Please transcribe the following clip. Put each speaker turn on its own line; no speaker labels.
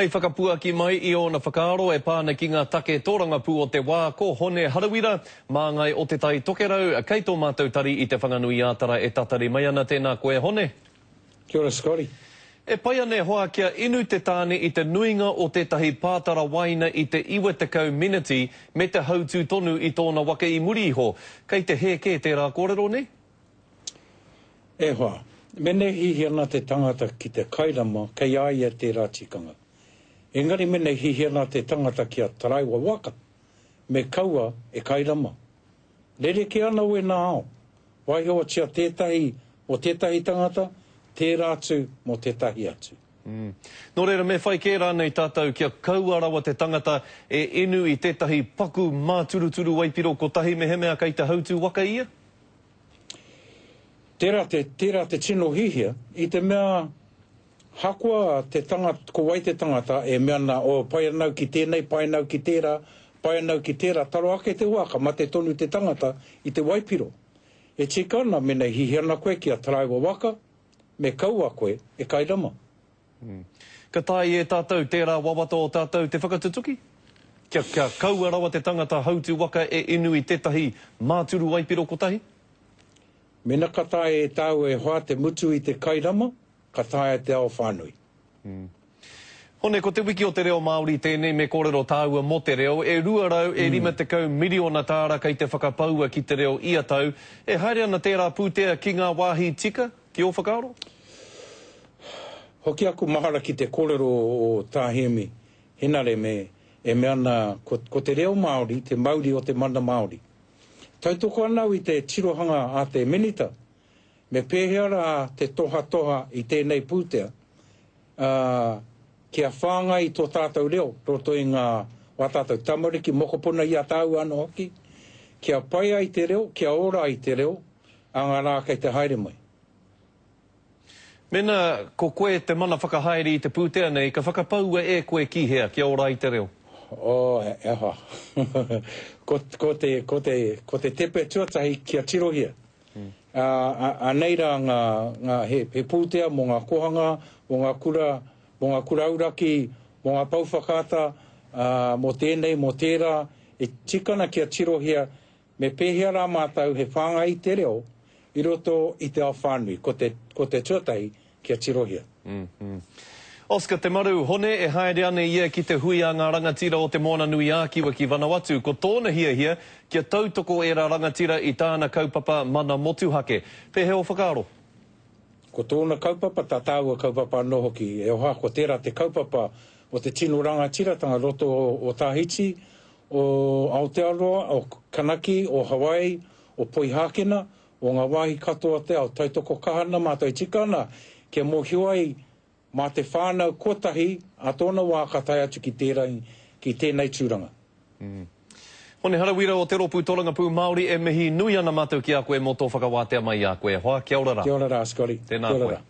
Hei whakapuaki mai I ona whakaaro e pāna ki ngā take tōrangapū o te wā ko Hone Harawira, mā ngai o te tai tokerau, kei tō mātou tari I te whanganui ātara e tatari mai ana tēnā koe Hone.
Kia ora, Scotty.
E pai ane hoa kia inu te tāne I te nuinga o tētahi pātara waina I te iwe tekau miniti me te hautū tonu I tōna waka I muri iho. Kei te heke tērā kōrero ne?
E hoa, mene hihiana te tangata ki te kairama kei aia te rātikanga. Engari mene hihiana te tangata ki a taraiwa waka, me kaua e kairama. Rere ke ana ue nā ao, waihoa tia tētahi o tētahi tangata, te rātu mo tētahi atu.
Nō reira me whai kē rānei tātou kia kauarawa te tangata e inu I tētahi paku māturuturu waipiro ko tahi me he mea kei te hautū waka ia?
Tērā te tino hihia, I te mea hakua te tangata, ko wai te tangata e mea na o pai anau ki tēnei, pai anau ki tērā, pai anau ki tērā, taro ake te waka ma te tonu te tangata I te waipiro. E tikana mena hihiana koe ki a taraiwa waka, me kaua koe e kairama.
Ka tai e tātou tērā wawato o tātou te whakatutuki? Kia kauarawa te tangata hautū waka e inu I tētahi māturu waipiro ko tahi?
Mena ka tae e tāu e hoa te mutu I te kairama, ka tae te ao whānui.
Hone, ko te wiki o te reo Māori tēnei me kōrero tāua mo te reo, e ruarau e 50 miliona tāra kei te whakapaua ki te reo ia tau, e haere ana tērā pūtea ki ngā wāhi tika ki o whakaaro?
Hoki aku mahara ki te kōrero o tāhemi, henare me, e mea na, ko te reo Māori, te Māori o te mana Māori. Tautoko anau I te tirohanga a te minita, me pēhera te toha I tēnei pūtea, kia whānga I tō tātou reo, roto I ngā wātātou tamariki, mokopuna I a tāu anō hoki, kia pai ai te reo, kia ora ai te reo, a ngā rā kei te haere mai.
Mena, ko koe te mana whakahaere I te pūtea nei, ka whakapaua e koe kihea, kia ora ai te reo?
Eha. ko te tepe tuatahi kia tirohia. A neira ngā he pūtea mo ngā kohanga, mo ngā kurauraki, mo ngā pauwhakata, mo tēnei, mo tērā, e tikana kia tirohia, me pēhea rā mātou he whānga I te reo, I roto I te ao whānui, ko te tuatahi kia tirohia.
Oscar, te maru, Hone e haere ane ia ki te hui a ngā rangatira o te Moana Nui Ākiwa ki Vanuatu. Ko tōna hia, kia tautoko e rā rangatira I tāna kaupapa mana motuhake. Pehe o whakaaro?
Ko tōna kaupapa, tā tāua kaupapa anō hoki. E oha, ko tērā te kaupapa o te tino rangatira, tanga roto o Tahiti, o Aotearoa, o Kanaki, o Hawaii, o Poihākena, o ngā wāhi katoa te ao tautoko kahana, mātou tikana, kia mōhiwai, mā te whānau kotahi a tōna wā ka tai atu ki tēnei tūranga.
Hone Harawira o te ropu tōrangapū Māori e mihi nui ana mātou ki a koe mō tō whakawātea mai a koe. Hoa, kia ora rā.
Kia ora rā, Scotty.
Tēnā koe.